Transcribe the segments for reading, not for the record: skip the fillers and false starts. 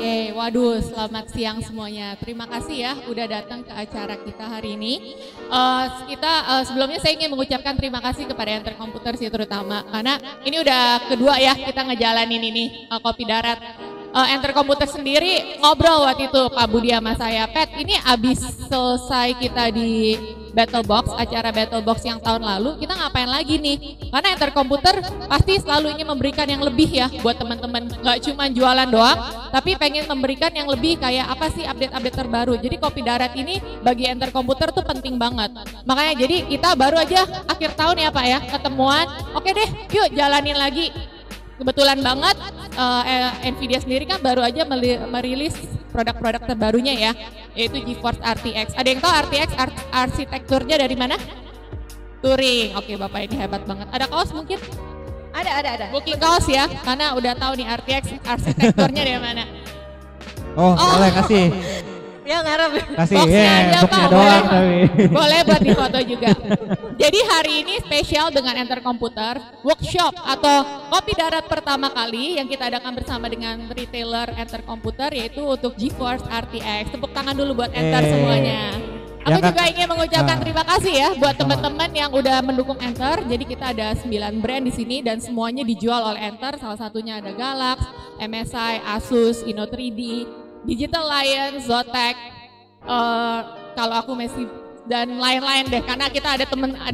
Oke, waduh, selamat siang semuanya. Terima kasih ya udah datang ke acara kita hari ini. Sebelumnya saya ingin mengucapkan terima kasih kepada Enter Komputer sih terutama karena ini udah kedua ya kita ngejalanin ini Kopi Darat. Enter Komputer sendiri ngobrol waktu itu Pak Budi sama saya, Pet, ini abis selesai kita di Battle Box, acara Battle Box yang tahun lalu, kita ngapain lagi nih? Karena Enter Komputer pasti selalu ingin memberikan yang lebih ya buat teman-teman, nggak cuma jualan doang, tapi pengen memberikan yang lebih kayak apa sih update-update terbaru. Jadi Kopi Darat ini bagi Enter Komputer tuh penting banget. Makanya jadi kita baru aja akhir tahun ya Pak ya, ketemuan, oke deh yuk jalanin lagi. Kebetulan banget Nvidia sendiri kan baru aja merilis produk-produk terbarunya ya, yaitu GeForce RTX. Ada yang tahu RTX arsitekturnya dari mana? Turing. Oke, Bapak ini hebat banget. Ada kaos mungkin? Ada. Booking kaos ya, karena udah tahu nih RTX arsitekturnya dari mana. Oh, boleh kasih. Ya ngarep. Kasih, Boxnya aja, boxnya Pak, doang boleh. tapi. Boleh buat difoto juga. Jadi hari ini spesial dengan Enter Komputer workshop atau Kopi Darat pertama kali yang kita adakan bersama dengan retailer Enter Komputer yaitu untuk GeForce RTX. Tepuk tangan dulu buat Enter semuanya. Aku juga ingin mengucapkan terima kasih ya buat teman-teman yang udah mendukung Enter. Jadi kita ada 9 brand di sini dan semuanya dijual oleh Enter. Salah satunya ada Galax, MSI, Asus, Inno3D, Digital Lion, Zotac, kalau aku masih dan lain-lain deh karena kita ada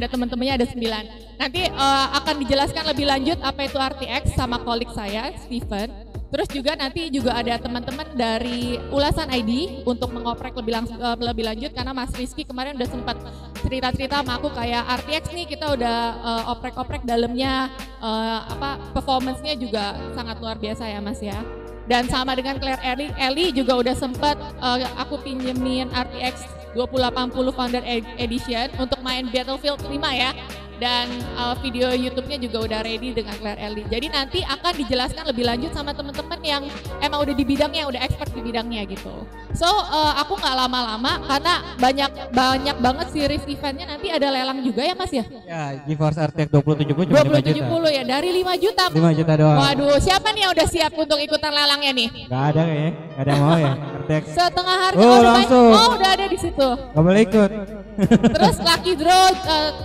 teman-temannya ada 9. Nanti akan dijelaskan lebih lanjut apa itu RTX sama kolik saya Steven. Terus juga nanti juga ada teman-teman dari Ulasan ID untuk mengoprek lebih lanjut karena Mas Rizky kemarin udah sempat cerita-cerita sama aku kayak RTX nih kita udah oprek-oprek dalamnya performance-nya juga sangat luar biasa ya Mas ya. Dan sama dengan Claire Ellie juga udah sempat aku pinjemin RTX 2080 Founder Edition untuk main Battlefield 5 ya. Dan video YouTube-nya juga udah ready dengan Claire Ellie. Jadi nanti akan dijelaskan lebih lanjut sama teman-teman yang emang udah di bidangnya, udah expert di bidangnya gitu. So aku nggak lama-lama karena banyak banget series eventnya nanti ada lelang juga ya Mas ya? Ya, GeForce RTX 2070 cuma 5 juta. 2070 ya, dari 5 juta. 5 juta doang. Waduh, siapa nih yang udah siap untuk ikutan lelangnya nih? Gak ada kayaknya, gak ada yang mau ya RTX. Setengah harga Oh, udah langsung. udah ada di situ. Gak boleh ikut. Terus lucky draw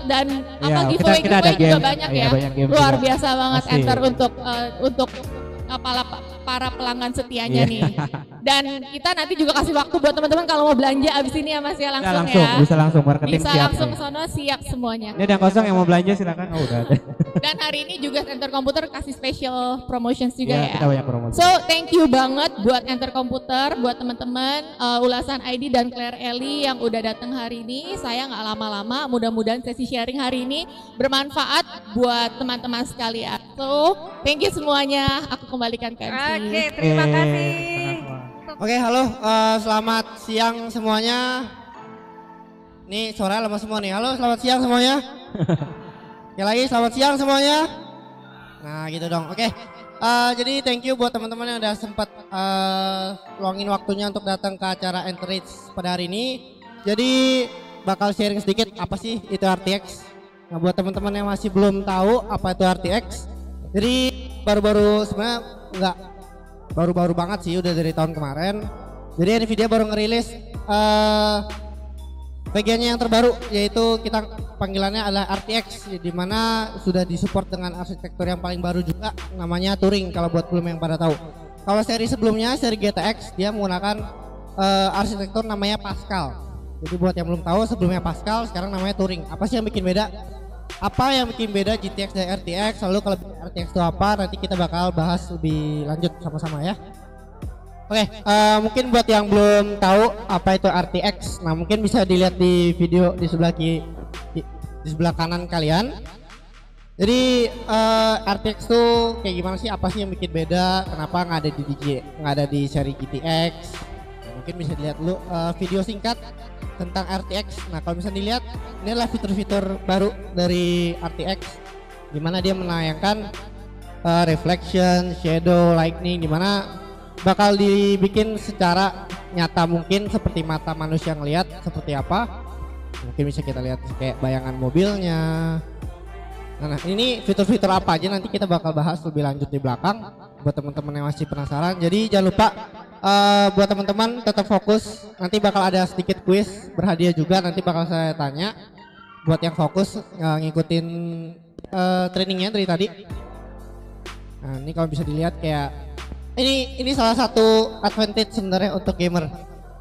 dan Iya, giveaway kita ada juga game. banyak Iya, ya. banyak game Luar juga. biasa banget Pasti. Enter untuk para pelanggan setianya Iya. nih. Dan kita nanti juga kasih waktu buat teman-teman kalau mau belanja abis ini ya Mas ya Bisa langsung, langsung, ya. bisa langsung marketing Bisa siap. langsung nih. ke sono siap semuanya. Ini ada yang kosong yang mau belanja silakan. Oh udah ada. Dan hari ini juga Enter Komputer kasih special promotions juga Iya, ya. kita banyak promosi. So thank you banget buat Enter Komputer, buat teman-teman Ulasan ID dan Claire Ellie yang udah datang hari ini. Saya nggak lama-lama, mudah-mudahan sesi sharing hari ini bermanfaat buat teman-teman sekalian. So thank you semuanya, aku kembalikan ke MC. Oke, terima kasih. Oke, halo, selamat siang semuanya. Nih suara lama semua nih. Halo, selamat siang semuanya. Oke lagi, selamat siang semuanya. Nah gitu dong. Oke, jadi thank you buat teman-teman yang udah sempat luangin waktunya untuk datang ke acara Enterage pada hari ini. Jadi bakal sharing sedikit apa sih itu RTX. Nah buat teman-teman yang masih belum tahu apa itu RTX, jadi baru-baru sebenarnya enggak baru-baru banget sih, udah dari tahun kemarin. Jadi Nvidia baru ngerilis bagiannya yang terbaru, yaitu kita panggilannya adalah RTX, di mana sudah disupport dengan arsitektur yang paling baru juga, namanya Turing kalau buat belum yang pada tahu. Kalau seri sebelumnya, seri GTX, dia menggunakan arsitektur namanya Pascal. Jadi buat yang belum tahu, sebelumnya Pascal, sekarang namanya Turing. Apa sih yang bikin beda? Apa yang bikin beda GTX dan RTX? Lalu kalau RTX itu apa? Nanti kita bakal bahas lebih lanjut sama-sama ya. Oke, mungkin buat yang belum tahu apa itu RTX, nah mungkin bisa dilihat di video di sebelah di sebelah kanan kalian. Jadi RTX tuh kayak gimana sih? Apa sih yang bikin beda? Kenapa nggak ada di seri GTX? Nah, mungkin bisa dilihat dulu video singkat tentang RTX. Nah kalau bisa dilihat, ini adalah fitur-fitur baru dari RTX, dimana dia menayangkan reflection, shadow, lightning, dimana bakal dibikin secara nyata mungkin seperti mata manusia ngelihat seperti apa. Mungkin bisa kita lihat kayak bayangan mobilnya. Nah ini fitur-fitur apa aja nanti kita bakal bahas lebih lanjut di belakang buat teman-teman yang masih penasaran. Jadi jangan lupa buat teman-teman tetap fokus. Nanti bakal ada sedikit kuis berhadiah juga. Nanti bakal saya tanya buat yang fokus ngikutin trainingnya dari tadi. Nah ini kalau bisa dilihat kayak ini salah satu advantage sebenarnya untuk gamer.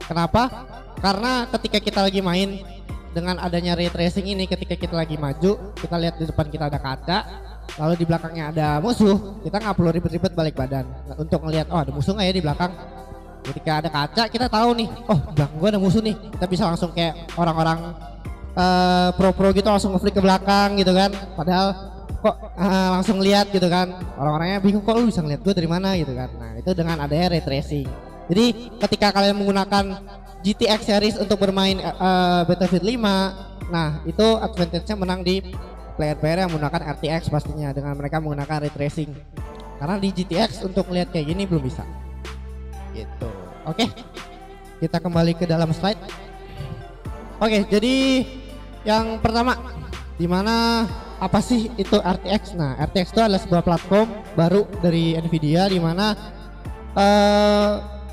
Kenapa? Karena ketika kita lagi main dengan adanya ray tracing ini, ketika kita lagi maju, kita lihat di depan kita ada kaca, lalu di belakangnya ada musuh, kita nggak perlu ribet-ribet balik badan untuk ngelihat oh ada musuh nggak ya di belakang. Ketika ada kaca kita tahu nih, oh di belakang gua ada musuh nih, kita bisa langsung kayak orang-orang pro gitu langsung ngeflick ke belakang gitu kan. Padahal kok langsung lihat gitu kan, orang-orangnya bingung kok lu bisa ngeliat gue dari mana gitu kan. Nah itu dengan adanya ray tracing. Jadi ketika kalian menggunakan GTX series untuk bermain Battlefield 5, nah itu advantage-nya menang di player-player yang menggunakan RTX pastinya dengan mereka menggunakan ray tracing. Karena di GTX untuk melihat kayak gini belum bisa. Gitu. Oke. Kita kembali ke dalam slide. Oke, jadi yang pertama dimana apa sih itu RTX? Nah, RTX itu adalah sebuah platform baru dari Nvidia di mana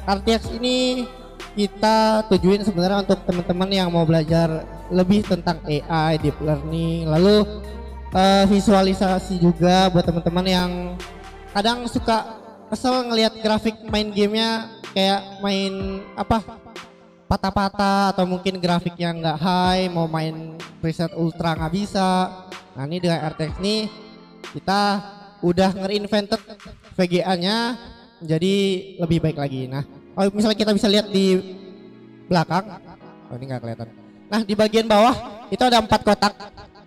RTX ini kita tujuin sebenarnya untuk teman-teman yang mau belajar lebih tentang AI, deep learning, lalu visualisasi juga buat teman-teman yang kadang suka kesel ngelihat grafik main gamenya kayak main apa patah-patah atau mungkin grafik yang nggak high, mau main preset ultra nggak bisa. Nah ini dengan RTX ini kita udah nge-reinvented VGA-nya jadi lebih baik lagi. Nah oh, misalnya kita bisa lihat di belakang, oh ini nggak kelihatan. Nah di bagian bawah itu ada 4 kotak.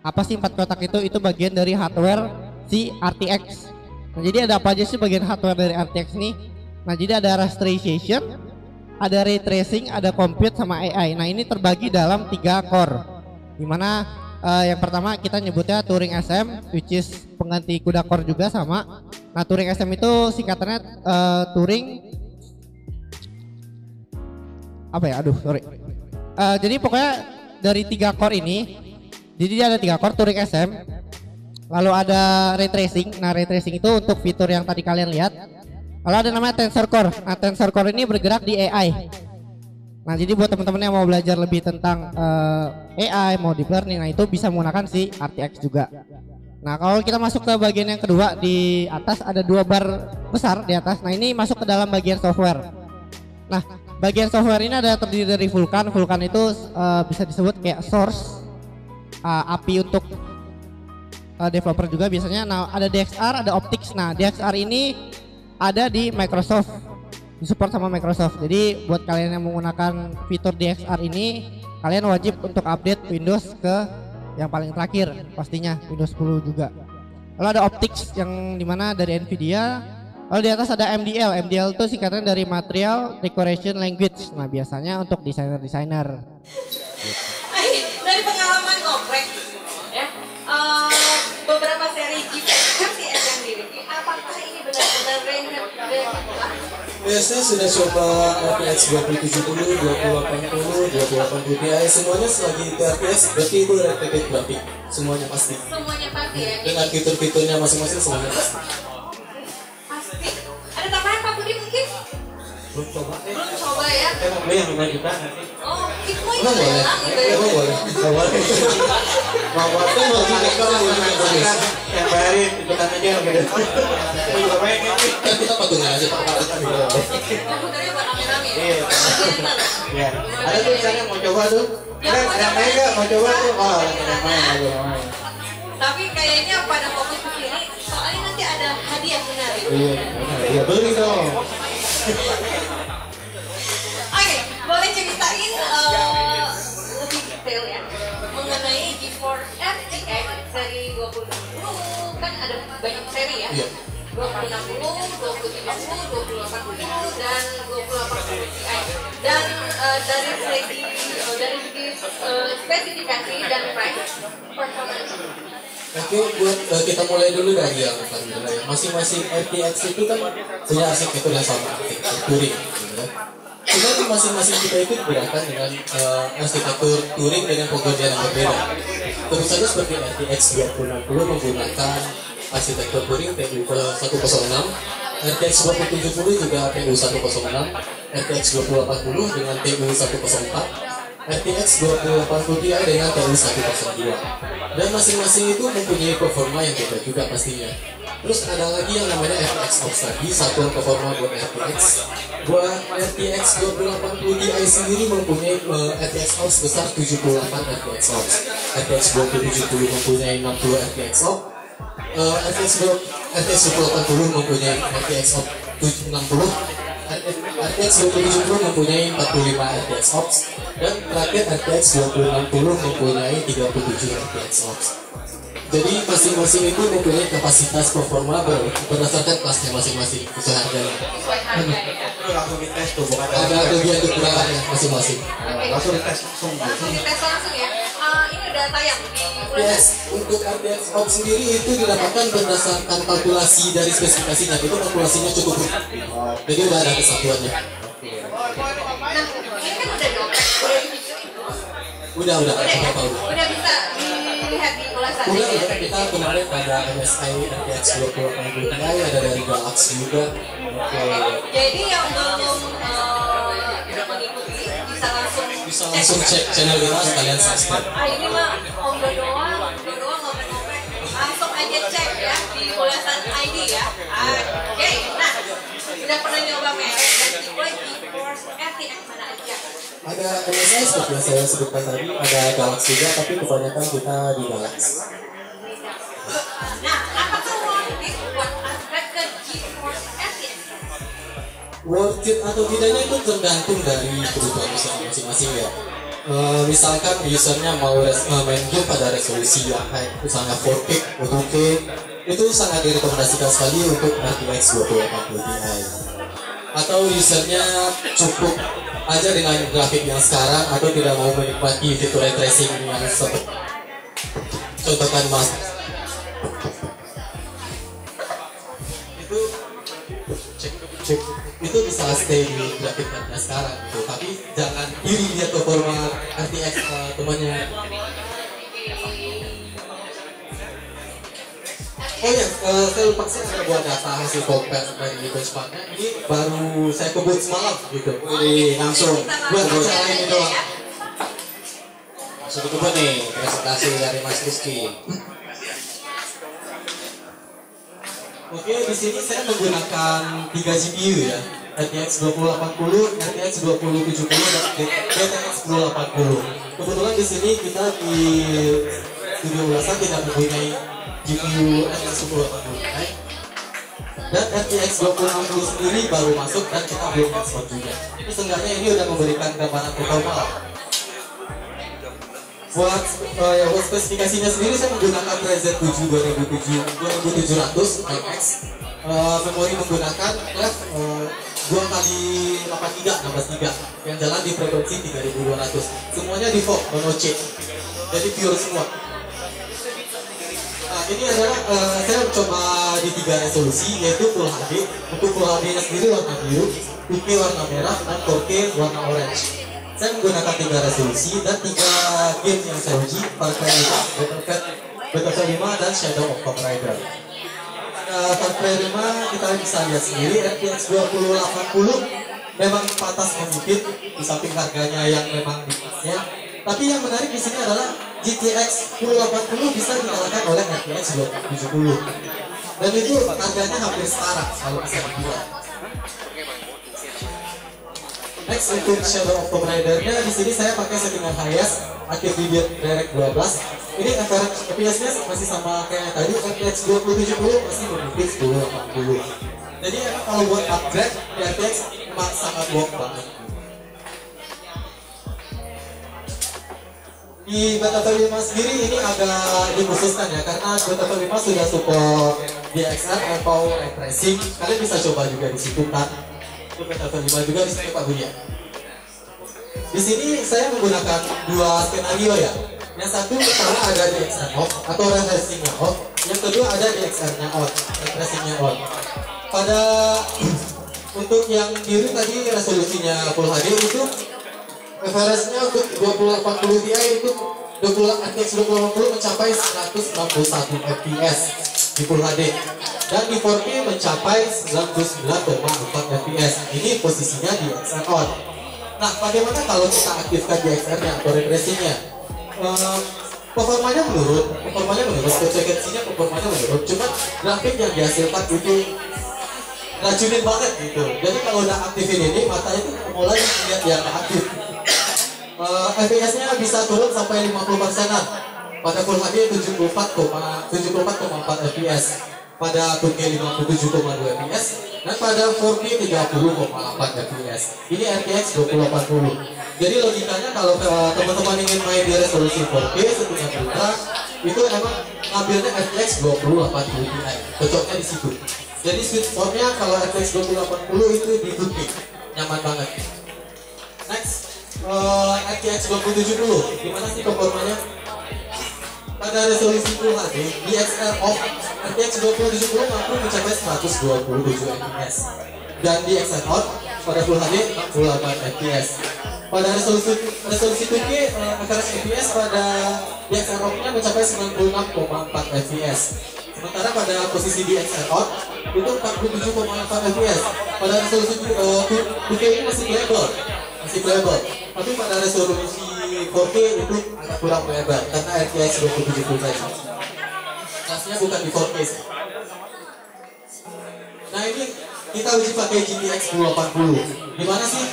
Apa sih 4 kotak itu? Itu bagian dari hardware si RTX. Nah jadi ada apa aja sih bagian hardware dari RTX ini? Nah jadi ada rasterization, ada ray tracing, ada compute sama AI. Nah ini terbagi dalam 3 core. Dimana yang pertama kita nyebutnya Turing SM, which is pengganti CUDA core juga sama. Nah Turing SM itu singkatannya Turing apa ya? Aduh sorry. Jadi pokoknya dari 3 core ini, jadi dia ada 3 core Turing SM. Lalu ada ray tracing. Nah ray tracing itu untuk fitur yang tadi kalian lihat. Lalu ada namanya Tensor Core. Nah Tensor Core ini bergerak di AI. Nah jadi buat teman-teman yang mau belajar lebih tentang AI, mau deep learning, nah itu bisa menggunakan si RTX juga. Nah kalau kita masuk ke bagian yang kedua, di atas ada 2 bar besar di atas. Nah ini masuk ke dalam bagian software. Nah bagian software ini ada terdiri dari Vulkan. Vulkan itu bisa disebut kayak source API untuk developer juga biasanya. Nah ada DXR, ada Optics. Nah DXR ini ada di Microsoft, disupport sama Microsoft. Jadi buat kalian yang menggunakan fitur DXR ini, kalian wajib untuk update Windows ke yang paling terakhir, pastinya Windows 10 juga. Lalu ada Optics yang dimana dari Nvidia. Lalu di atas ada MDL. MDL itu singkatan dari Material Decoration Language. Nah biasanya untuk desainer-desainer. Dari pengalaman ngoprek ya, beberapa seri GTX yang dimiliki, apakah ini benar-benar Biasanya sudah coba RTX 2070, 2080, 2080 Ti, semuanya selagi itu RTX berarti itu replicate grafik, semuanya pasti. Semuanya pasti ya. Dengan fitur-fiturnya masing-masing semuanya pasti. Pasti. Ada tambahan Pak Budi mungkin? Belum coba. Belum coba ya. Emang yang 5 juta. Oh, itu Emang boleh? Emang boleh? Gak boleh. Mau waktu mau kita yang bayarin ikutan aja gitu. Kan kita patungan aja Pak. Komputernya buat rame-rame ya? Iya. Ada tuh misalnya mau coba tuh. Yang mega mau coba tuh. Oh, yang main. Tapi kayaknya pada fokus ke sini, soalnya nanti ada hadiah menarik. Iya, beli dong. Oke, boleh ceritain lebih detail ya mengenai GeForce RTX seri 2060. Kan ada banyak seri ya. Iya. 2060, 2070, 2080 dan 2080 Ti. Dan dari segi spesifikasi dan price performance. Oke, buat kita mulai dulu dari yang Alhamdulillah ya. Masing-masing RTX itu kan punya arsitektur yang sama, arsitektur Turing gitu ya. Cuma di masing-masing kita itu dibedakan dengan arsitektur Turing dengan penggunaan yang berbeda. Tentu saja seperti RTX 2060 menggunakan arsitektur Turing TUP 106, RTX 2070 juga TU 106, RTX 2080 dengan TU 104, RTX 2080 Ti dengan TU 102. Dan masing-masing itu mempunyai performa yang beda juga pastinya. Terus ada lagi yang namanya RTX Ops tadi, satuan performa buat RTX. Buat RTX 2080 Ti sendiri mempunyai RTX Ops besar 78 RTX Ops. RTX 2070 mempunyai 60 RTX Ops. RTX 2080 mempunyai RTX Ops 760. RTX 2070 mempunyai 45 RTX Ops. Dan terakhir RTX 2060 mempunyai 37 RTX Ops. Jadi masing-masing itu mempunyai kapasitas performa berdasarkan kelasnya masing-masing sesuai harganya. Langsung dites tuh, bukan Ada kelebihan kekurangannya masing-masing. langsung dites langsung. Langsung dites langsung ya. Ini udah tayang di Yes, untuk RTX Ops sendiri itu didapatkan berdasarkan kalkulasi dari spesifikasinya. Itu kalkulasinya cukup rumit. Jadi udah ada kesatuannya. Nah, ini kan udah dioprek, udah dipikirin. Udah Udah ya? tahu. Udah bisa dilihat di ulasan Udah, ya? kita kemarin ada MSI RTX 2080 Ti, ada dari Galaxy juga. Jadi yang belum mengikuti bisa langsung Bisa langsung cek channel kita sekalian subscribe. Ini mah Om doang ngomong-ngomong. Langsung aja cek ya di ulasan ID ya. Oke, nah udah pernah nyoba merek dan tipe GeForce RTX mana aja? Ada MSI seperti yang saya sebutkan tadi, ada Galaxy juga, tapi kebanyakan kita di Galaxy. Nah, apakah worth it buat upgrade ke GeForce RTX? Worth it atau tidaknya itu tergantung dari kebutuhan user masing-masing ya. Misalkan usernya mau main game pada resolusi yang high, misalnya 4K, 2K, itu sangat direkomendasikan sekali untuk RTX 2080 Ti. Atau usernya cukup aja dengan grafik yang sekarang atau tidak mau menikmati fitur ray tracing yang seperti contohkan mas itu cek itu bisa stay di grafik yang sekarang gitu, tapi jangan iri lihat performa RTX temannya. Oh ya, saya lupa sih ada buat data hasil compare dari benchmarknya. Ini baru saya kebut semalam gitu. Jadi langsung Buat acara ini doang. langsung dikebut nih presentasi dari Mas Rizky. Oke, di sini saya menggunakan 3 GPU ya. RTX 2080, RTX 2070 dan GTX 1080. Kebetulan di sini kita di studio ulasan tidak mempunyai GPU RTX 1080 dan RTX 2060 sendiri baru masuk dan kita belum ekspor juga. Tapi seenggaknya ini udah memberikan gambaran performa. Buat spesifikasinya sendiri saya menggunakan Ryzen 7 2700 MX. Memori menggunakan RAM 2x83 16GB yang jalan di frekuensi 3200. Semuanya default mono chip. Jadi pure semua. Nah, ini adalah saya coba di 3 resolusi yaitu Full HD. Untuk Full HD nya sendiri warna biru, 2K warna merah, dan 4K warna orange. Saya menggunakan 3 resolusi dan 3 game yang saya uji, Far Cry 5, Battlefield 5, dan Shadow of Tomb Raider. Far Cry 5 kita bisa lihat sendiri RTX 2080 memang pantas memimpin di samping harganya yang memang di pasnya. Tapi yang menarik di sini adalah GTX 1080 bisa dikalahkan oleh RTX 2070 dan itu harganya hampir setara kalau bisa dibilang. Next untuk Shadow of Tomb Raider-nya di sini saya pakai settingan highest akhir video direct 12. Ini FPS-nya masih sama kayak tadi, RTX 2070 masih memimpin 1080. Jadi kalau buat upgrade RTX memang sangat worth banget. Di Battlefield 5 sendiri ini agak dikhususkan ya, karena Battlefield 5 sudah support DXR atau ray tracing. Kalian bisa coba juga di situ kan. Untuk Battlefield 5 juga di sini Pak Buya. Di sini saya menggunakan 2 skenario ya. Yang satu pertama ada DXR off atau ray tracing-nya off. Yang kedua ada DXR-nya on, ray tracing-nya on. Pada untuk yang biru tadi resolusinya Full HD itu referensinya untuk 2080 Ti itu RTX 2080 mencapai 161 fps di Full HD. dan di 4K mencapai 99,4 fps. Ini posisinya di XR on. Nah, bagaimana kalau kita aktifkan di XR-nya atau ray tracing-nya? Performanya menurun, frekuensinya performanya menurun. Cuma grafik yang dihasilkan itu racunin banget gitu. Jadi kalau udah aktifin ini, mata itu mulai lihat yang aktif. FPS-nya bisa turun sampai 50%-an. Pada Full HD 74,4 fps, pada 2K 57,2 fps, dan pada 4K 30,8 fps. Ini RTX 2080. Jadi logikanya kalau teman-teman ingin main di resolusi 4K setengah ultra, itu emang ngambilnya RTX 2080 Ti. Cocoknya di situ. Jadi sweet spot-nya kalau RTX 2080 itu di 2K, nyaman banget. Next, RTX 2070, gimana sih performanya? Pada resolusi Full HD di XR off, RTX 2070 mampu mencapai 127 fps, dan di XR on pada Full HD 68 fps. Pada resolusi 2K, average fps pada di XR off-nya mencapai 96,4 fps. Sementara pada posisi di XR on itu 47,8 fps. Pada resolusi 2K ini masih playable. Tapi pada resolusi 4K itu agak kurang lebar karena RTX 2070 tadi. Kelasnya bukan di 4K sih. Nah, ini kita uji pakai GTX 1080. Gimana sih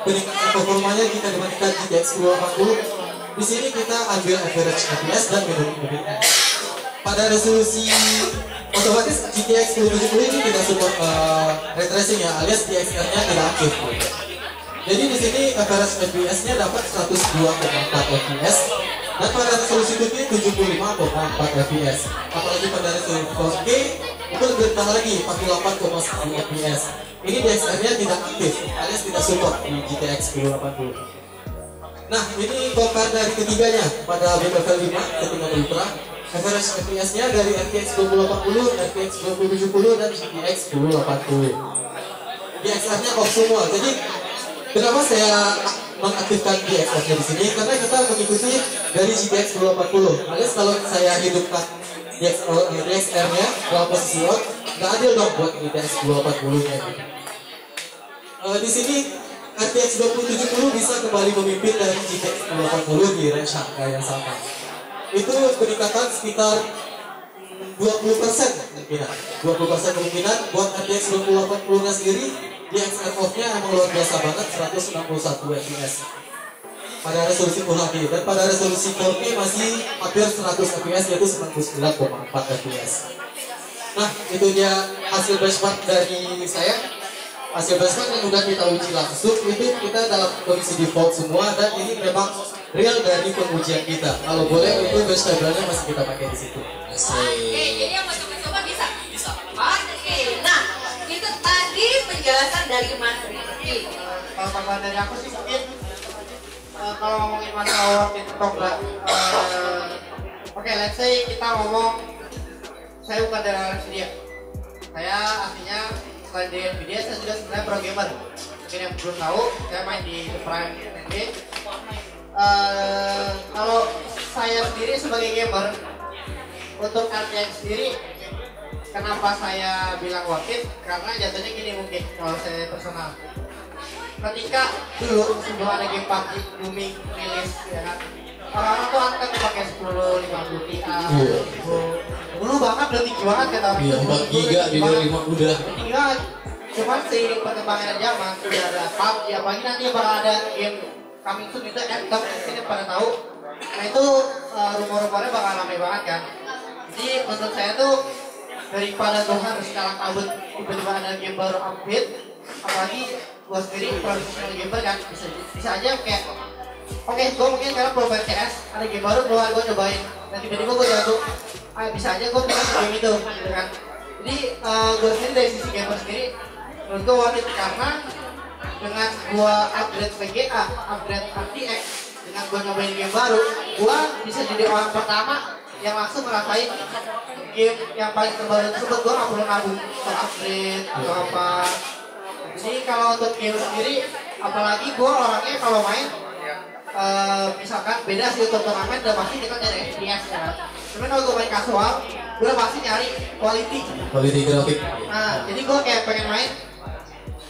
peningkatan performanya jika dibandingkan GTX 1080? Di sini kita ambil average FPS dan minimum. Pada resolusi otomatis GTX 1070 ini tidak support ray tracing ya, alias DXR-nya tidak aktif. Jadi di sini average FPS-nya dapat 102,4 fps, dan pada resolusi 2K 75,4 fps. Apalagi pada resolusi 4K itu lebih rendah lagi, 48,1 fps. Ini DXR-nya tidak aktif, alias tidak support di GTX 1080. Nah, ini bongkar dari ketiganya pada BPV 5 setengah ultra. Average FPS-nya dari RTX 2080, RTX 2070, dan GTX 1080. DXR-nya off semua. Jadi kenapa saya mengaktifkan DXR-nya di sini? Karena kita mengikuti dari GTX 1080. Alias kalau saya hidupkan DXR-nya dalam posisi on, nggak adil dong buat GTX 1080-nya. Di sini RTX 2070 bisa kembali memimpin dari GTX 1080 di range angka yang sama. Itu peningkatan sekitar 20% kemungkinan buat RTX 2080-nya sendiri. Di XR off-nya emang luar biasa banget, 161 fps pada resolusi Full HD, dan pada resolusi 4K masih hampir 100 fps, yaitu 99,4 fps. Nah, itu dia hasil benchmark dari saya. Hasil benchmark yang udah kita uji langsung itu kita dalam kondisi default semua, dan ini memang real dari pengujian kita. Kalau boleh itu bench table-nya masih kita pakai di situ. Oke, jadi yang mau coba-coba bisa? Bisa. Oke, nah itu tadi penjelasan dari Mas Rizky. Kalau tambahan dari aku sih mungkin kalau ngomongin masalah worth it atau enggak, oke, let's say kita ngomong, saya bukan dari Nvidia. Saya aslinya selain di Nvidia, saya juga sebenarnya pro gamer. Mungkin yang belum tahu, saya main di The Prime NBA. Kalau saya sendiri sebagai gamer, untuk RTX sendiri, kenapa saya bilang worth it? Karena jatuhnya gini mungkin kalau saya personal. Ketika dulu sebelum ada game PUBG booming rilis, ya kan, orang-orang tuh akan pakai 1050 Ti. Dulu banget udah tinggi banget kata orang itu. 4 giga di 25 udah. Tinggi banget. Cuman seiring perkembangan zaman sudah ada PUBG, apalagi nanti bakal ada game coming soon itu Anthem, ini pada tahu. Nah itu rumor-rumornya bakal ramai banget kan. Jadi menurut saya tuh daripada tuh harus kalah kabut tiba-tiba ada game baru update, apalagi gua sendiri profesional gamer kan, bisa aja kayak oke, gua mungkin sekarang pro CS, ada game baru keluar, gua cobain, dan tiba-tiba gua jatuh, bisa aja gua bisa game itu, gitu kan. Jadi gua sendiri dari sisi gamer sendiri, menurut gua worth it karena dengan gua upgrade VGA, upgrade RTX, dengan gua nyobain game baru, gua bisa jadi orang pertama yang langsung ngerasain game yang paling terbaru tersebut. Gua nggak perlu nabung upgrade atau apa. Jadi kalau untuk game sendiri, apalagi gue orangnya kalau main, misalkan beda sih untuk turnamen, udah pasti kita cari FPS ya. Cuman kalau gue main casual, gue pasti nyari quality. Quality grafik Nah, jadi gue kayak pengen main,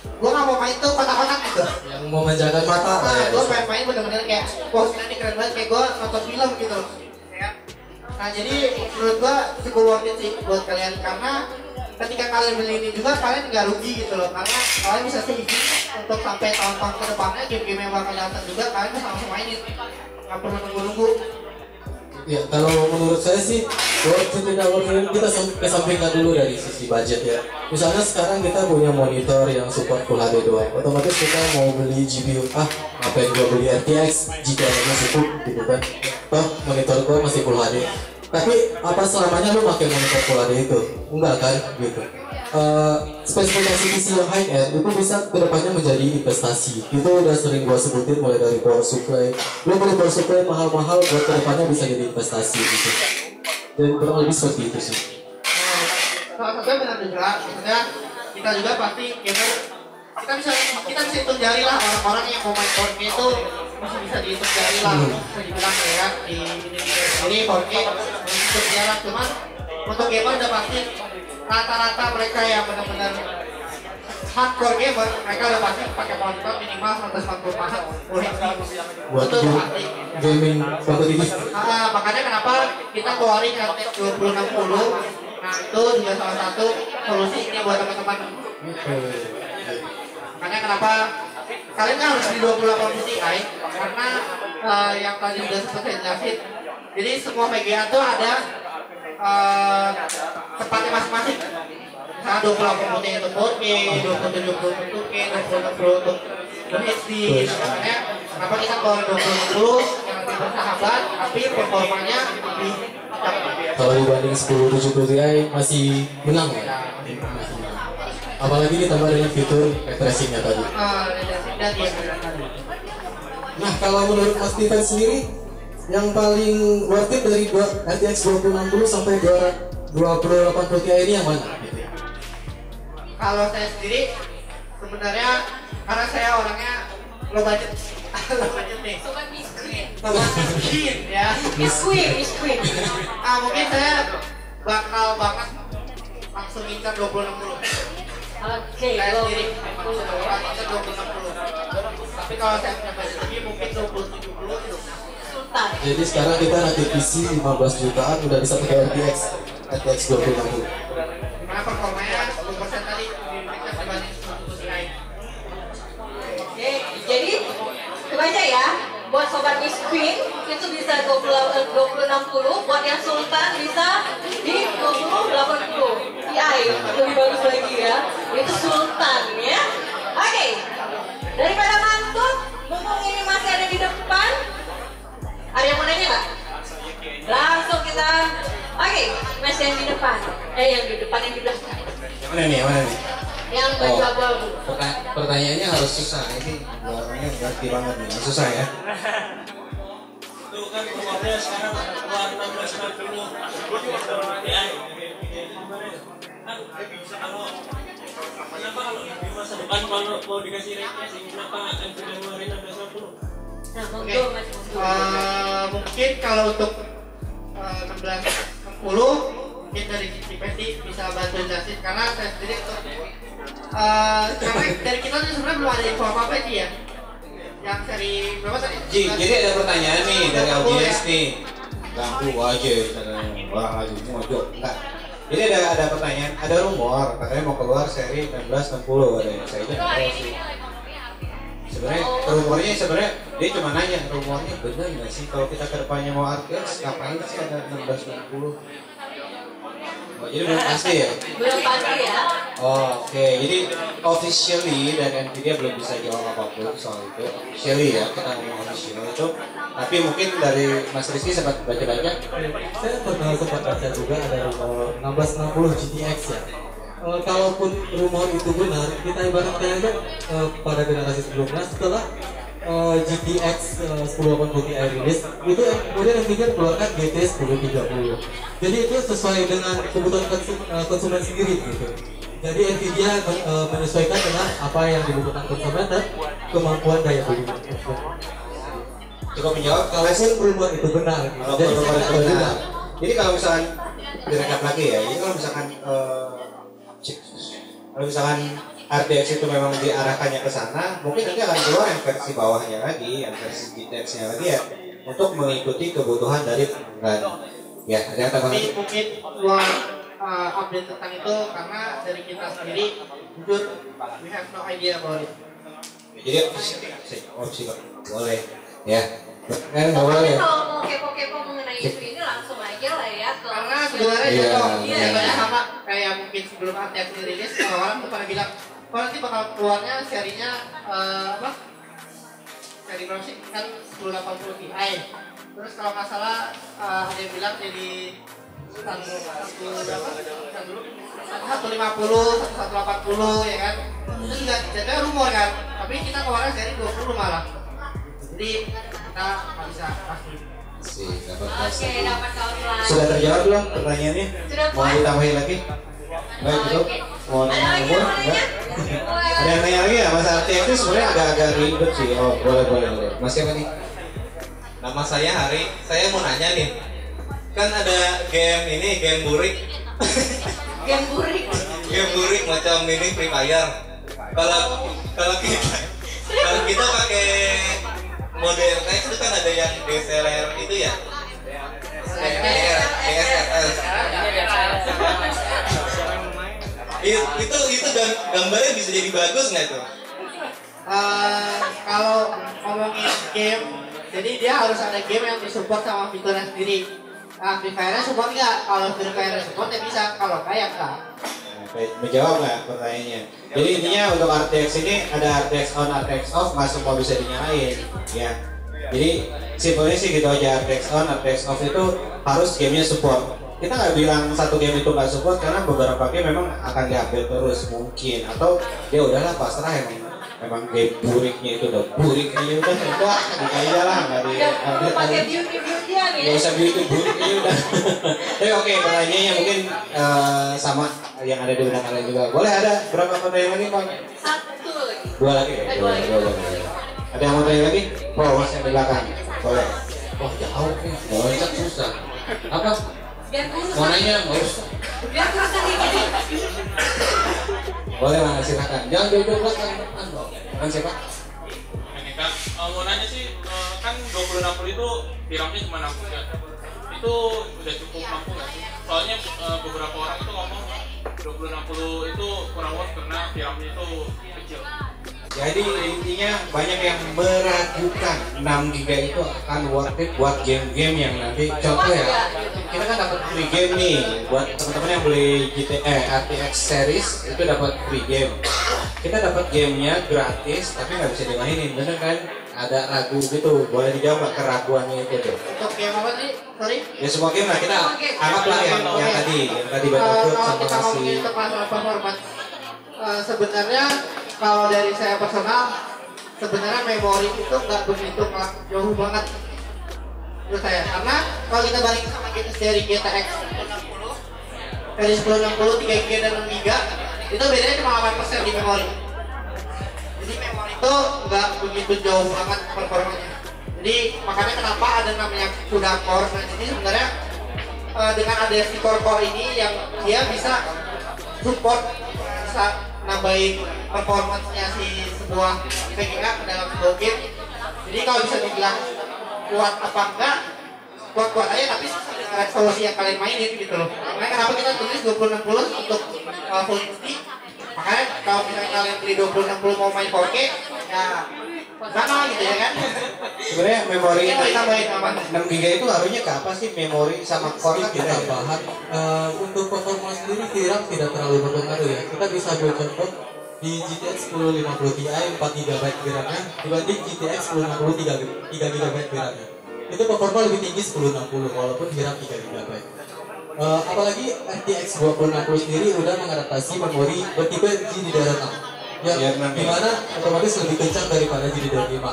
gue nggak mau main tuh kotak-kotak gitu. yang memanjakan mata. Nah, gue pengen main bener-bener kayak, wah ini keren banget, kayak gue nonton film gitu. Ya. Nah, jadi menurut gue cukup worth it sih buat kalian, karena ketika kalian beli ini juga kalian nggak rugi gitu loh, karena kalian bisa sih untuk sampai tahun-tahun ke depannya game-game yang bakal datang juga kalian bisa langsung mainin, nggak perlu nunggu-nunggu. Ya, kalau menurut saya sih, worth it tidak worth it kita kesampingkan dulu dari sisi budget ya. Misalnya sekarang kita punya monitor yang support Full HD doang, otomatis kita mau beli GPU, ngapain gua beli RTX, GTX-nya cukup gitu kan. Toh monitor gua masih Full HD. Tapi apa selamanya lu pakai monitor Full HD itu? Enggak kan, gitu. Spesifikasi PC yang high end itu bisa kedepannya menjadi investasi. Itu udah sering gua sebutin, mulai dari power supply. Lu beli power supply mahal-mahal buat kedepannya bisa jadi investasi gitu. Dan kurang lebih seperti itu sih. Salah satunya benar juga, maksudnya kita juga pasti gamer, kita bisa hitung jari lah orang-orang yang mau main 4K itu masih bisa dihitung jari lah, bisa dibilang ya di ini 4K masih hitung jari lah. Cuman untuk gamer udah pasti rata-rata mereka yang benar-benar hardcore gamer, mereka udah pasti pakai monitor minimal 140 Hz full HD. Buat Itu pasti. gaming kompetitif. Makanya kenapa kita keluarin RTX 2060. Nah, itu juga salah satu solusinya buat teman-teman. Makanya kenapa kalian kan harus di 28 Ti, karena yang tadi udah sempat saya jelasin. Jadi semua VGA tuh ada tempatnya masing-masing. Misalnya 28 Ti untuk 4K, 27 untuk 2K, 26 untuk HD. Makanya kenapa kita keluarin 2060 yang lebih bersahabat, tapi performanya lebih Kalau dibanding 1070 Ti masih menang ya. Apalagi ditambah dengan fitur ray tracing-nya tadi. Nah, kalau menurut Mas Steven sendiri, yang paling worth it dari RTX 2060 sampai 2080 Ti ini yang mana? Kalau saya sendiri sebenarnya karena saya orangnya low budget nih. Sobat miskin. Sobat miskin ya. Miskin. Mungkin saya bakal banget langsung incar 2060. Oke, Saya sendiri bakal incar 2060. Tapi kalau saya punya budget lebih mungkin 2070 itu. Sultan. Jadi sekarang kita rakit PC 15 jutaan udah bisa pakai RTX 2060. Dimana performanya 10% tadi lebih dibanding 10 Ti. Oke, jadi kebaca ya, buat sobat miskin itu bisa 2060, buat yang sultan bisa di 2080 Ti, lebih bagus lagi ya. Itu sultan ya. Oke, daripada ngantuk, mumpung ini masih ada di depan, ada yang mau nanya nggak? Langsung kita, oke, masih yang di depan, yang di depan, yang di belakang, Mana nih? yang baju abu-abu. Pertanyaannya harus susah. Ini orangnya ngerti banget nih. Susah ya. Itu kan keluarnya sekarang keluar 1660 kan kalau kenapa kalau di masa depan kalau mau dikasih rate kenapa Nvidia ngeluarin 1660? Nah, Oke, monggo Mas, monggo. mungkin kalau untuk 1660 mungkin dari sisi PC bisa bantu jelasin, karena saya sendiri karena dari kita tuh sebenarnya belum ada info apa-apa sih ya. Yang seri berapa tadi? Ji, jadi ada pertanyaan nih dari audiens nih. Ganggu aja orang lagi mojok. Enggak. Jadi ada pertanyaan, ada rumor katanya mau keluar seri 1660 ada yang saya aja nggak tahu sih. Sebenarnya rumornya dia cuma nanya rumornya benar nggak sih kalau kita kedepannya mau RTX ngapain sih ada 1660? Oh, jadi belum pasti ya? Belum pasti ya. Oh, oke, jadi officially dan Nvidia belum bisa jawab apapun soal itu. Officially ya, kita ngomong official itu. Tapi mungkin dari Mas Rizky sempat baca-baca. Saya pernah sempat baca juga ada rumor 1660 GTX ya. Kalaupun rumor itu benar, kita ibaratkan aja pada generasi sebelumnya setelah GTX 1080 Ti rilis itu kemudian Nvidia keluarkan GT 1030. Jadi itu sesuai dengan kebutuhan konsumen sendiri gitu. Jadi Nvidia menyesuaikan dengan apa yang dibutuhkan konsumen dan kemampuan daya beli. Cukup menjawab kalau Kalaupun rumor itu benar, gitu. kalau Jadi rumor saya itu tahu juga. benar. Jadi kalau misalkan direkap lagi ya. Ini kalau misalkan RTX itu memang diarahkannya ke sana, mungkin nanti akan keluar yang versi bawahnya lagi, yang versi GTX-nya lagi ya, untuk mengikuti kebutuhan dari pelanggan. Ya, ada yang tambah lagi? Mungkin gua update tentang itu karena dari kita sendiri jujur we have no idea about it. Jadi opsi boleh ya. Nggak boleh. Kalau mau kepo-kepo mengenai isu ini langsung aja lah ya ke Karena sebenarnya Iya, contoh, iya. contohnya sama kayak mungkin sebelum RTX dirilis, orang tuh pada bilang, kalau nanti bakal keluarnya serinya apa? Seri berapa sih? Kan 1080 Ti. Terus kalau nggak salah ada yang bilang jadi 150, 180 ya kan? Itu juga jadinya rumor kan? Tapi kita keluarnya seri 20 malah. Jadi kita nggak bisa pasti. Oke, dapat kawan. Sudah terjawab belum pertanyaannya? Sudah, Mau Pak. ditambahin lagi? Baik itu. Mau Ada nanya lagi nomor? yang mau nanya? Enggak? Ada yang nanya lagi ya? Mas RTX itu sebenarnya agak ribet sih. Oh, boleh. Mas siapa nih? Nama saya Hari. Saya mau nanya nih. Kan ada game burik. Game burik. Game burik macam ini Free Fire. Kalau kita pakai mode RTX itu kan ada yang DSLR itu ya. DSLR. Itu gambarnya bisa jadi bagus nggak tuh? Kalau ngomongin game, jadi dia harus ada game yang disupport sama fiturnya sendiri. Nah, Free Fire support nggak? Kalau Free Fire support ya bisa, kalau kayak nggak. Baik, menjawab nggak pertanyaannya? Jadi intinya untuk RTX ini ada RTX on, RTX off, nggak semua bisa dinyalain, ya. Jadi simpelnya sih gitu aja, RTX on, RTX off itu harus gamenya support. Kita nggak bilang satu game itu nggak support karena beberapa game memang akan diupdate terus mungkin, atau ya udahlah pasrah emang game buriknya itu udah burik aja udah aja lah nggak di update Pakai lagi. beauty-beautyan ya. Nggak usah beauty burik aja udah. Tapi oke, pertanyaannya mungkin sama yang ada di undangan lain juga. Boleh ada berapa pertanyaan lagi Pak? Satu lagi. Dua lagi ya? Dua. Ada yang mau tanya lagi? Oh, mas yang di belakang. Boleh. Wah, jauh nih. Loncat susah. Apa? Biar kurus. Mau nanya? Nggak usah. Biar kurus sedikit. Boleh mas, silakan. Jangan jauh-jauh belakang. Kan siapa? Ini Kak, mau nanya sih, kan 2060 itu VRAM-nya cuma 6 GB. Itu udah cukup mampu nggak sih? Soalnya beberapa orang itu ngomong 2060 itu kurang worth karena VRAM-nya itu kecil. Jadi intinya banyak yang meragukan 6 GB itu akan worth it buat game-game yang nanti contoh ya. Kita kan dapat free game nih buat teman-teman yang beli RTX series itu dapat free game. Kita dapat gamenya gratis tapi nggak bisa dimainin, bener kan? Ada ragu gitu, boleh dijawab nggak keraguannya itu tuh? Untuk game apa sih? Sorry. Ya semua game lah kita anggaplah yang tadi Battlefield Kalau sama kita ngomongin si untuk masalah performance, sebenarnya kalau dari saya personal, sebenarnya memori itu nggak begitu jauh banget menurut saya. Karena kalau kita bandingin sama seri GTX 1060, dari 1060 3GB dan 6GB, itu bedanya cuma 8% di memori. Jadi memori itu nggak begitu jauh banget performanya. Jadi makanya kenapa ada namanya CUDA Core. Nah, jadi sebenarnya dengan ada si core ini yang dia bisa support, bisa nambahin performance-nya si sebuah VGA ke dalam sebuah game. Jadi kalau bisa dibilang kuat apa enggak, kuat-kuat aja tapi dengan resolusi yang kalian mainin gitu loh. Makanya kenapa kita tulis 2060 untuk full HD. Makanya kalau misalnya kalian beli 2060 mau main 4K, ya mana gitu ya kan? sebenarnya memori Ini mau ditambahin apa? 6 GB itu harusnya ke apa sih? Memori sama core kan kita bahas untuk performa sendiri VRAM tidak terlalu berpengaruh ya. Kita bisa ambil contoh di GTX 1050 Ti 4GB VRAM-nya dibanding GTX 1060 3GB VRAM-nya. Itu performa lebih tinggi 1060 walaupun VRAM 3GB. Apalagi RTX 2060 sendiri udah mengadaptasi memori bertipe GDDR6 yang dimana otomatis lebih kencang daripada GDDR5.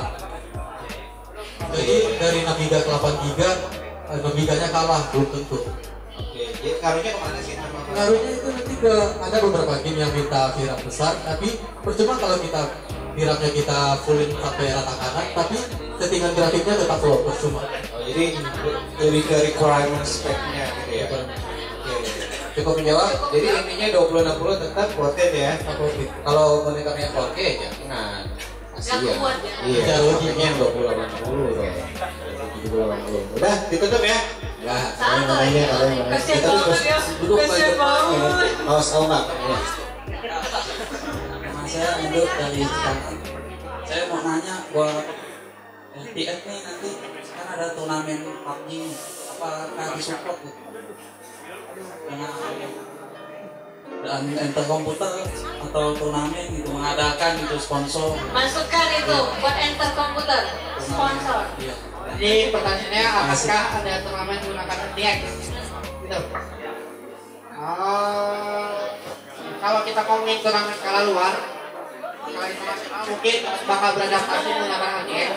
Jadi dari 6GB ke 8GB, 6GB-nya kalah, belum tentu. Oke, jadi ngaruhnya kemana sih? Pengaruhnya itu nanti ke ada beberapa game yang minta VRAM besar, tapi percuma kalau VRAM-nya kita fullin sampai rata kanan, tapi settingan grafiknya tetap low, percuma. Oh, jadi lebih ke requirement spec-nya gitu ya? Oke. Cukup menjawab. Jadi intinya 2060 tetap worth it ya. Kalau monitornya 4K jangan. Kasihan. Iya, ruginya yang 2080 dong. 7080. Udah ditutup ya. Ya, Santai. Kasihan banget ya. Kasihan banget. Awas nggak? Saya Induk dari Jakarta. Saya mau nanya buat FTF nih nanti kan ada turnamen PUBG, apakah disupport gitu? Dan enter komputer atau turnamen gitu mengadakan gitu sponsor. Masukkan itu buat enter komputer sponsor. Iya. Jadi pertanyaannya apakah ada turnamen menggunakan RTX? Gitu. Kalau kita ngomongin turnamen skala luar, skala internasional mungkin bakal beradaptasi menggunakan RTX.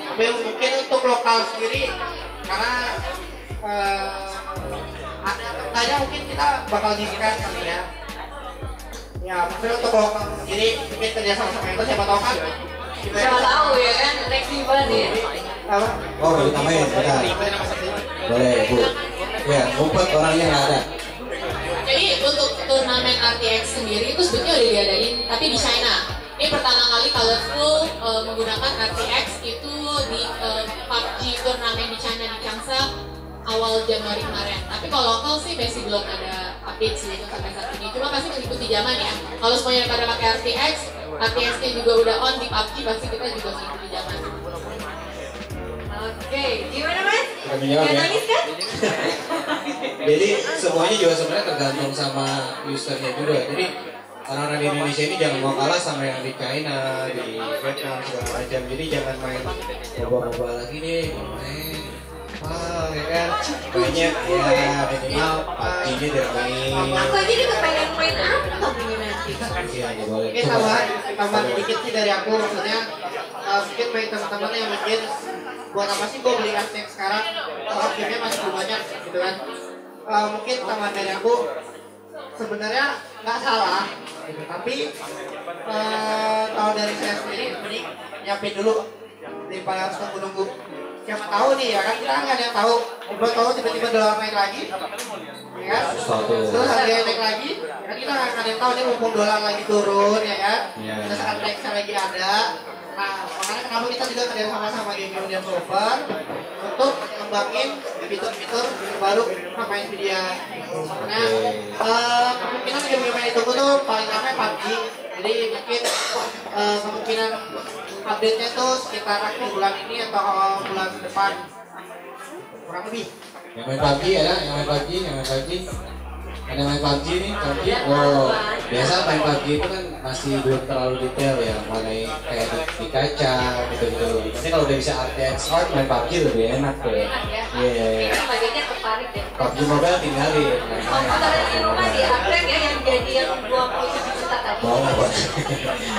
Tapi mungkin untuk lokal sendiri, karena ada tanya mungkin kita bakal diizinkan kali ya. Ya mungkin untuk lokal sendiri mungkin kerjasama sama itu siapa tahu kan? Siapa tahu ya kan, fleksibel nih. Oh, ditambahin, boleh Bu. Ya, ngumpet orangnya nggak ada. Jadi untuk turnamen RTX sendiri itu sebetulnya udah diadain, tapi di China. Ini pertama kali Colorful menggunakan RTX itu di PUBG turnamen di China di Changsha awal Januari kemarin. Tapi kalau lokal sih masih belum ada update sih itu sampai saat ini. Cuma pasti mengikuti zaman ya. Kalau semuanya pada pakai RTX-nya juga udah on di PUBG, pasti kita juga mengikuti zaman. Oke, gimana Mas? Kita menjawab ya. Nangis kan? Jadi semuanya juga sebenarnya tergantung sama usernya juga. Jadi orang-orang di Indonesia ini jangan mau kalah sama yang di China, di Vietnam segala macam. Jadi jangan main boba-boba lagi deh, main ya kan banyak ya minimal PUBG-nya tidak main. Aku aja juga pengen main apa punya nanti. Iya, boleh. Oke, tambahan dikit sih dari aku, maksudnya mungkin bagi teman-teman yang mungkin buat apa sih gue beli RTX sekarang, kalau gamenya masih belum banyak gitu kan. Mungkin tambahan dari aku sebenarnya nggak salah gitu, tapi kalau dari saya sendiri mending nyiapin dulu daripada harus nunggu-nunggu. Siapa tahu nih ya kan, kita nggak ada yang tahu, tahu tiba-tiba dolar naik lagi ya kan, terus harganya naik lagi ya kan, kita nggak ada yang tahu nih mumpung dolar lagi turun ya kan, terus RTX lagi ada. Nah makanya kenapa kita juga kerja sama Game Developer untuk ngembangin fitur-fitur baru sama Nvidia. Nah kemungkinan game-game yang ditunggu tuh paling lama PUBG, jadi mungkin kemungkinan update-nya tuh sekitar akhir bulan ini atau awal bulan depan kurang lebih. Yang main PUBG ada, yang main PUBG. Ada main PUBG nih, PUBG. Oh, biasa main PUBG itu kan masih belum terlalu detail ya, mulai kayak di kaca gitu-gitu. Tapi kalau udah bisa RTX hard main PUBG lebih enak tuh. Iya. Bagiannya tertarik ya. PUBG Mobile tinggalin. Komputer di rumah di upgrade ya yang jadi yang 27 juta tadi.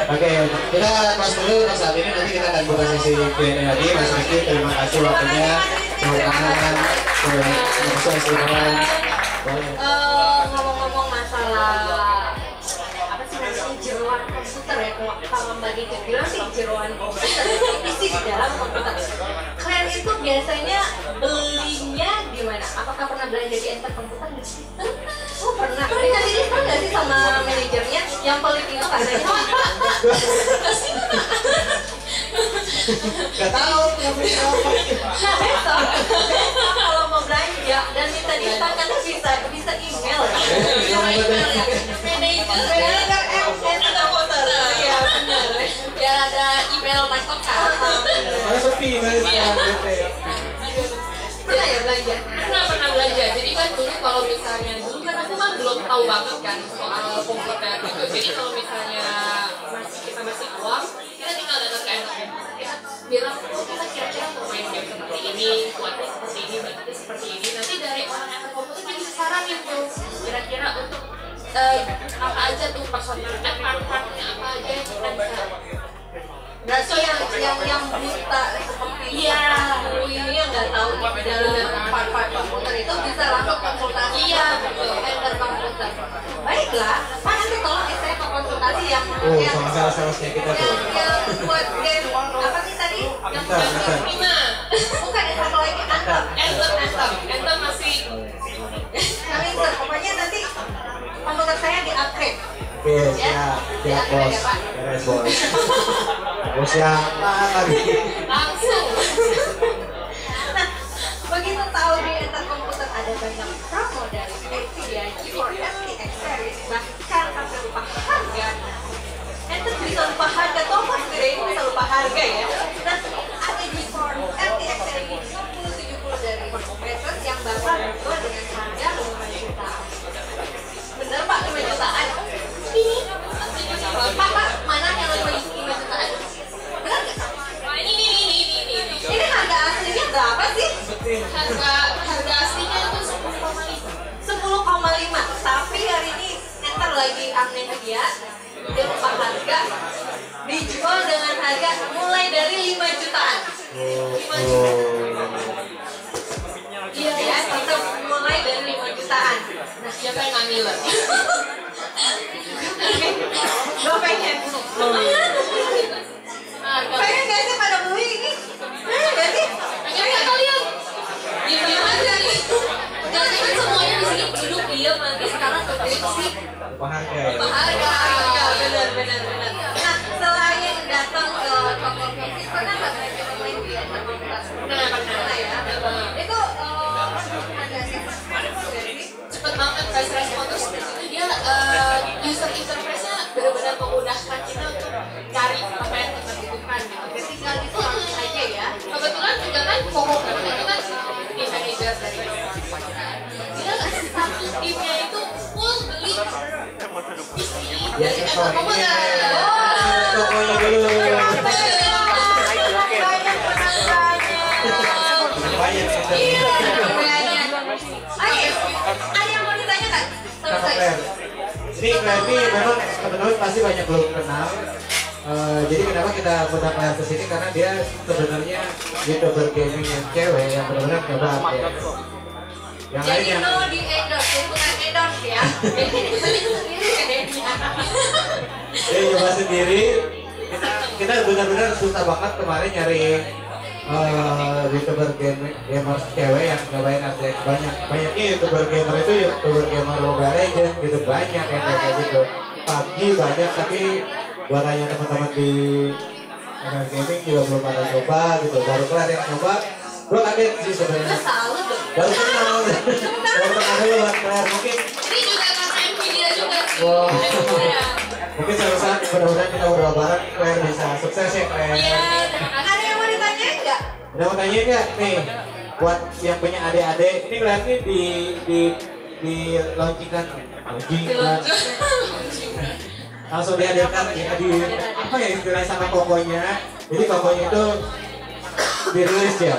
Oke, kita pas dulu untuk saat ini, nanti kita akan buka sesi Q&A lagi. Mas Rizky, terima kasih waktunya. Ngomong-ngomong masalah apa sih namanya jeroan komputer ya, kalau Mbak Dika bilang sih jeroan komputer isi di dalam komputer. Kalian itu biasanya belinya di mana? Apakah pernah belanja di enter komputer di situ? Oh pernah. Pernah jadi nggak sih sama manajernya yang pelit itu katanya? Pak, kasih Gak tahu yang beli apa. Nah besok kalau mau belanja dan minta diskon kan bisa email ya. Manajer komputer. Iya benar. Biar ada email maskokan. Mana sepi, Pernah ya belanja? Pernah belanja. Jadi kan dulu kalau misalnya dulu kan aku kan belum tahu banget kan soal komputer gitu. Jadi kalau misalnya kita masih awam, kita tinggal datang ke enter ya, bilang oh kita kira-kira mau main game seperti ini, kuatnya seperti ini, budgetnya seperti ini. Nanti dari orang enter komputer dia bisa saranin tuh kira-kira untuk apa aja tuh personalnya, part-partnya apa aja yang kita bisa. Berarti yang buta seperti ini yang nggak tahu di dalam part-part komputer itu bisa langsung konsultasi. Iya betul, enter komputer. Baiklah, Pak nanti tolong saya mau konsultasi yang sama salesnya kita tuh. yang buat game apa sih tadi? Yang buat Prima. Bukan yang satu lagi Anthem. Enter masih Kami pokoknya nanti komputer saya di-upgrade. Oke, siap bos. Beres bos. Bos yang lagi. Langsung. Nah, begitu tahu di Enter Komputer ada banyak promo dari Nvidia GeForce RTX series, bahkan sampai lupa harga. Enter bisa lupa harga, Thomas Gray bisa lupa harga ya. Nah, ada GeForce RTX series 6070 dari Asus yang bakal dijual dengan harga 5 jutaan. Bener Pak, 5 jutaan? Ini Pak, mana yang 5 jutaan? Bener nggak? Ini harga aslinya berapa sih? Harga aslinya itu 10,5. Tapi hari ini Enter lagi amnesia, dia lupa harga, dijual dengan harga mulai dari 5 jutaan. 5 jutaan. Iya ya, kita mulai dari 5 jutaan. Nah, siapa yang ngambil? Gue pengen. Pengen gak sih pada beli ini? Pengen gak sih? Pengen gak kalian? Diam aja nih. Jangan semuanya di sini duduk diam nanti sekarang prediksi. Lupa harga. Benar. Nah, selain datang ke toko fisik, pernah nggak belajar main di Enter Komputer? Pernah ya. Itu ada cepet banget guys respon, terus dia user interface-nya benar-benar memudahkan kita untuk cari apa yang kita butuhkan gitu. Tinggal itu langsung aja ya. Kebetulan juga kan Koko itu kan di manajer dari dia satu timnya itu full beli Ya, tokonya dulu. Banyak. Ada yang mau ditanyakan? Ini Claire ini memang teman-teman pasti banyak belum kenal. Jadi kenapa kita undang Claire kesini karena dia sebenarnya YouTuber gaming yang cewek yang benar-benar coba ya. Yang jadi lain yang no di endorse, jadi bukan endorse ya. dia coba sendiri. Kita benar-benar susah banget kemarin nyari YouTuber gamer cewek yang nyobain RTX banyaknya YouTuber gamer itu YouTuber gamer Mobile Legends gitu banyak yang kayak gitu. PUBG banyak tapi buat tanya teman-teman di gaming juga belum ada coba gitu. Baru Claire yang coba, gue kaget sih sebenarnya. Baru kenal dulu buat Claire mungkin. Ini juga karena Nvidia juga sih. Wow. Mungkin suatu saat mudah-mudahan kita berdoa bareng Claire bisa sukses ya Claire. Iya, ada yang mau ditanyain nggak? Ada mau tanya nggak nih buat yang punya adik-adik ini Claire ini di launchingkan langsung dihadirkan ya di apa ya istilahnya sama kokonya. Jadi kokonya itu dirilis ya.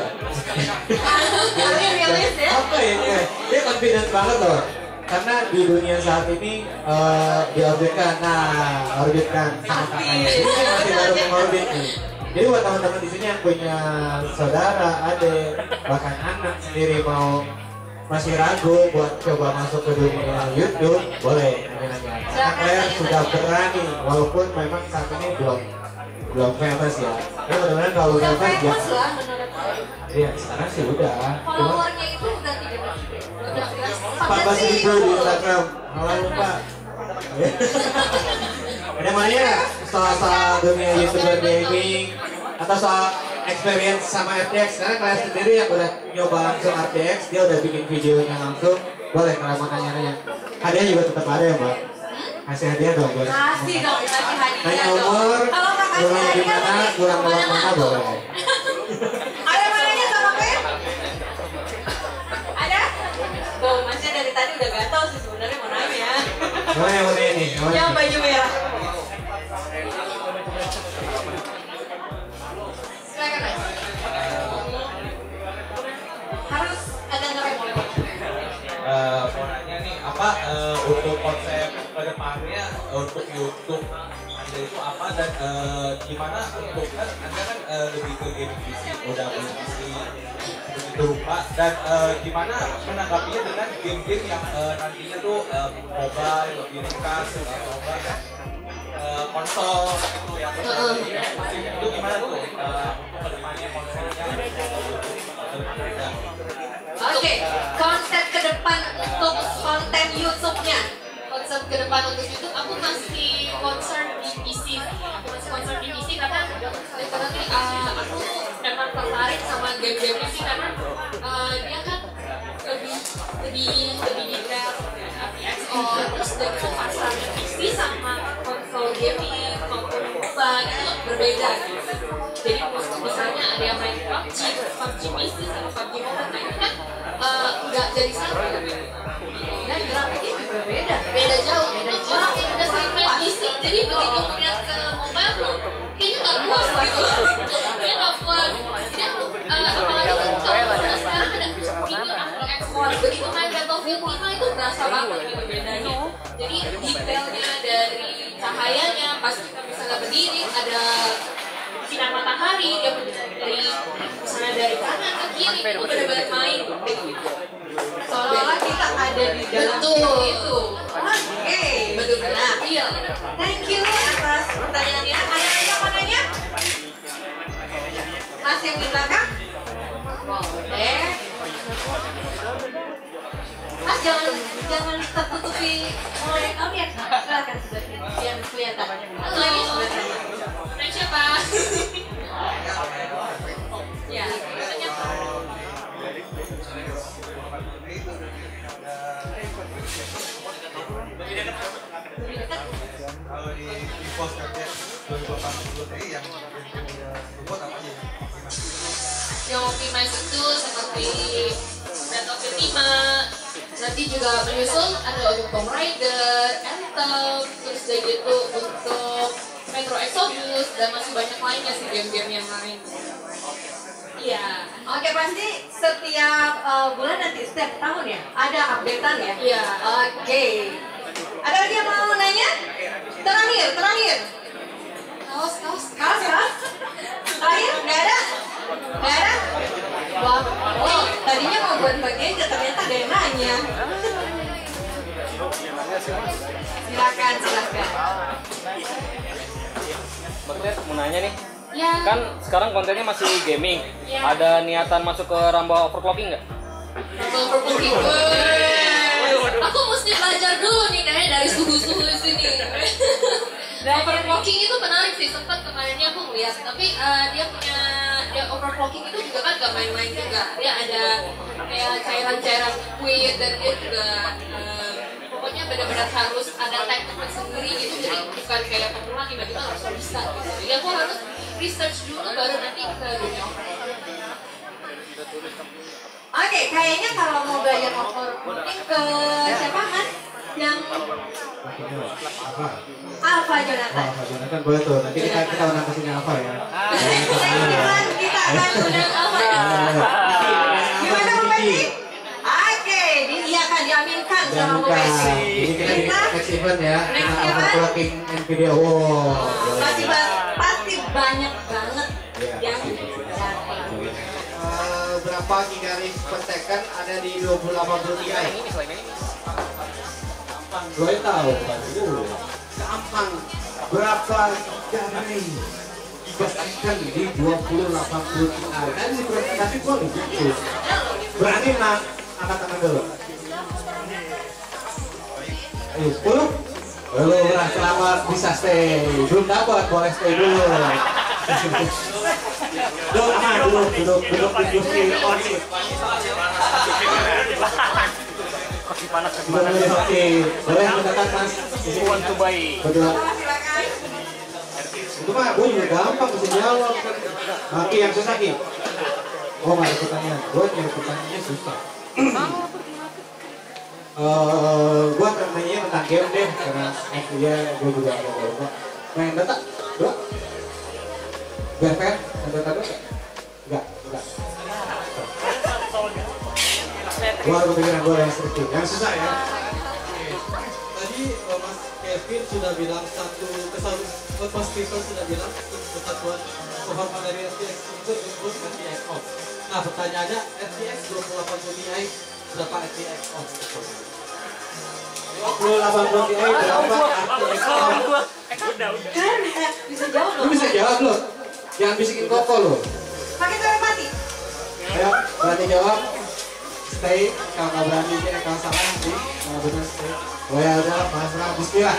Dirilis ya? Apa ya? Dia confident banget loh. Karena di dunia saat ini diorbitkan sama kakaknya. Ini masih baru mengorbit nih. Jadi buat teman-teman di sini yang punya saudara, adik, bahkan anak sendiri masih ragu buat coba masuk ke dunia YouTube, boleh nanya-nanya. Karena Claire sudah berani, walaupun memang saat ini belum famous ya. Ya mudah-mudahan kalau udah famous lah menurut saya. Iya, sekarang sih udah. Followernya itu udah 14.000 di Instagram. Halo Pak. Ada mana soal dunia YouTuber gaming atau soal experience sama RTX? Karena kalian sendiri yang udah nyoba langsung RTX, dia udah bikin videonya langsung. Boleh kalau mau tanya-tanya. Hadiah juga tetap ada ya Mbak? Kasih hadiah dong boleh. Kasih dong, kasih hadiah. Tanya umur, rumahnya di mana, pulang mana boleh. Ada mananya sama Claire? Ada? Tuh, masnya dari tadi udah gatel sih sebenarnya mau nanya. Mana yang mau nanya nih? Yang baju merah. Silakan Mas. Harus ada ngerem. Mau nanya nih, apa untuk konsep kedepannya untuk YouTube Anda itu apa dan gimana untuk kan Anda kan lebih ke gaming PC, udah punya PC begitu rupa dan gimana menanggapinya dengan game-game yang nantinya tuh mobile lebih ringkas atau konsol gitu yang itu gimana tuh kedepannya konsolnya Oke, konsep ke depan untuk konten YouTube-nya. konsep ke depan untuk YouTube aku masih concern di PC. Aku masih concern di PC karena literally aku emang tertarik sama game-game PC karena dia kan lebih detail, RTX terus dengan pasarnya PC sama konsol gaming maupun mobile itu berbeda gitu. Jadi misalnya ada yang main PUBG PC sama PUBG mobile, nah itu kan nggak jadi sama. Dan grafiknya juga beda jauh. Orang yang udah sering main PC, jadi begitu melihat ke mobile tuh kayaknya nggak puas gitu. Kayaknya nggak puas. Jadi apalagi kan kalau sekarang ada RTX One, begitu main Battlefield 5 itu berasa banget gitu bedanya. Jadi detailnya dari cahayanya, pas kita misalnya berdiri ada sinar matahari, dia dari misalnya dari kanan ke kiri itu benar-benar main. Seolah-olah kita ada di dalam itu. Oke, benar-benar. Iya. Thank you atas pertanyaannya. Ada lagi yang mau nanya? Mas yang di belakang? Boleh. Mas jangan tertutupi oleh kamera. Silakan biar kelihatan. Halo. Namanya siapa? Ya, tanya. Kalau di pos kerja 2080 Ti yang buat apa aja? Yang optimize itu seperti Battlefield 5, nanti juga menyusul ada untuk Tomb Raider, Anthem, terus dari itu untuk Metro Exodus dan masih banyak lainnya sih game-game yang lain. Iya. Oke, pasti setiap bulan nanti setiap tahun ya ada updatean ya. Iya. Oke. Ada lagi yang mau nanya? Terakhir. Kaos. Terakhir nggak ada? Wah, tadinya mau buat bagian, ternyata ada yang nanya. Silakan. Mbak Ted, mau nanya nih. Ya. Kan sekarang kontennya masih gaming. Ya. Ada niatan masuk ke Rumble overclocking nggak? Rumble overclocking. Aku mesti belajar dulu nih kayaknya dari suhu-suhu di sini. Overclocking itu menarik sih, sempat kemarinnya aku melihat. Tapi dia overclocking itu juga kan gak main-main juga. Dia ada kayak cairan-cairan liquid dan dia juga pokoknya benar-benar harus ada teknik sendiri gitu. Jadi bukan kayak pemula tiba-tiba langsung bisa gitu. Jadi aku harus research dulu baru nanti ke dunia overclocking. Oke, kayaknya kalau mau belajar overclocking ke siapa Mas? Yang Alpha Jonathan Boleh tuh, nanti kita undang ke sini Alpha ya. Kita akan undang Alpha. Gimana Bu Peci? Oke, dia akan diaminkan sama Bu Peci. Jadi kita di next event ya, overclocking NVIDIA. Pasti banyak banget yang berapa gigahertz per second ada di 2080 Ti? Boleh tahu kan? Gampang. Berapa gigahertz per second di 2080 Ti? Dan di presentasi gua begitu. Berani angkat tangan dulu. Ayo 10. Halo, selamat bisa stay. Belum dapat, boleh stay dulu. Duduk di kursi on seat. Boleh mendekat Mas. Berdua. Itu mah gue juga gampang bisa jawab. Ki yang susah Ki. Oh nggak ada pertanyaan. Gue nyari pertanyaannya susah. Gue tanya tentang game deh karena dia gue juga agak lupa. Main data? Dua? Biar fair? Data dua? Enggak. Gue harus kepikiran gue yang seperti yang susah ya. Tadi Mas Kevin sudah bilang Mas Steven sudah bilang kesatuan kehormatan dari RTX itu disebut RTX off. Nah pertanyaannya RTX 2080 Ti berapa RTX off? 2080 Ti berapa RTX off? Kalian bisa jawab loh. Lu bisa jawab loh. Jangan bisikin koko loh. Pakai telepati. Ayo, berarti jawab. stay. Kalau nggak berani dia kalau salah nanti kalau benar stay. Oh ya udah, pasrah. Bismillah.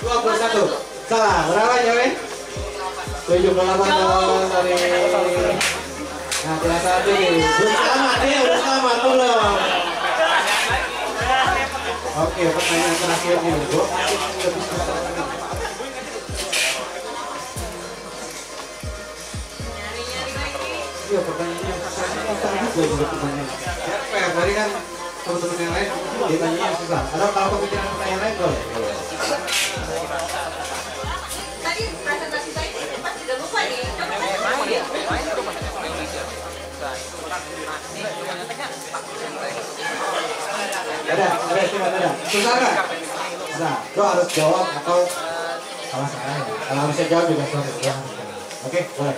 21. Salah. Berapa cewek? 78 dong dari. Nah, tidak satu nih. Belum selamat nih, udah selamat belum? Oke, pertanyaan terakhir nih, Bu. Iya, pertanyaannya susah juga pertanyaan. Ya, fair. Tadi kan teman-teman yang lain ditanya yang susah. Kalau kepikiran pertanyaan lain boleh. Tadi presentasi saya pas sudah lupa nih. Ada. Susah nggak? Nah, lo harus jawab atau salah salah ya. Kalau bisa jawab juga susah. Oke, boleh.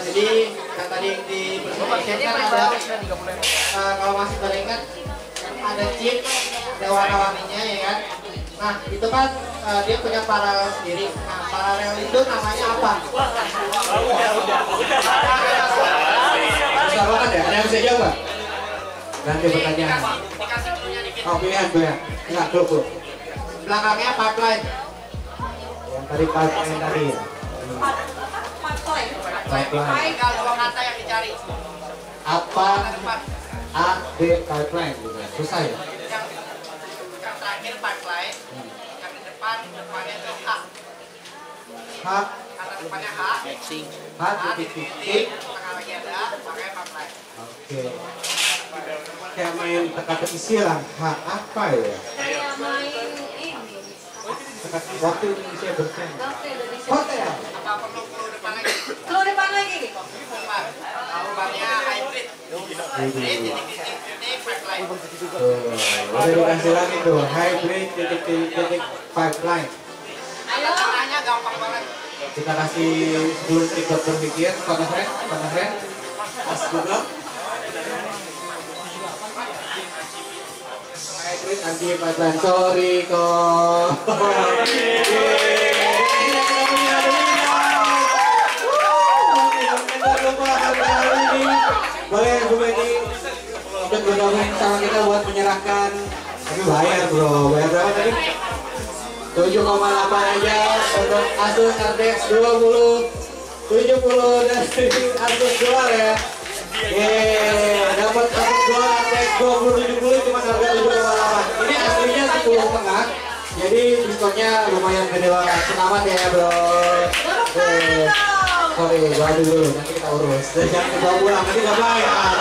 Jadi yang tadi di presentasi kan ada kalau masih teringat ada chip, ada warna-warninya ya kan. Nah itu kan dia punya paralel sendiri. Nah paralel itu namanya apa? Bisa banget ya? Ada yang bisa jawab nggak? Ganti pertanyaan. Oh pilihan. Enggak, klub. Belakangnya pipeline. Yang tadi pipeline tadi ya. Pipeline kalau dua kata yang dicari. Apa? A, B, pipeline juga. Susah ya? Yang terakhir pipeline. Yang di depannya itu H. Kata depannya H. Titik. Tengah lagi ada, makanya pipeline. Oke. Kayak main teka-teki silang. H apa ya? Kayak main ini. Waktu Indonesia bersih. Hotel. Apa perlu depan lagi? Kalau depan lagi. Depannya hybrid. Titik pipeline. Udah dikasih lagi tuh hybrid titik pipeline. Ayo. Caranya gampang banget. Kita kasih 10 trik buat berpikir. Pada friend. Pas Google. Hybrid anti pipeline. Sorry kok. Boleh Bu Betty ikut bergabung sama kita buat menyerahkan, tapi bayar bro, bayar berapa tadi? 7,8 aja untuk Asus RTX 70 dari Asus Dual ya. Dapat Asus Dual RTX 2070 cuma harga 7,8. Ini aslinya 10,5, jadi diskonnya lumayan gede banget. Selamat ya bro. Sorry, gua dulu, nanti kita urus. Jangan dibawa pulang, nanti nggak bayar.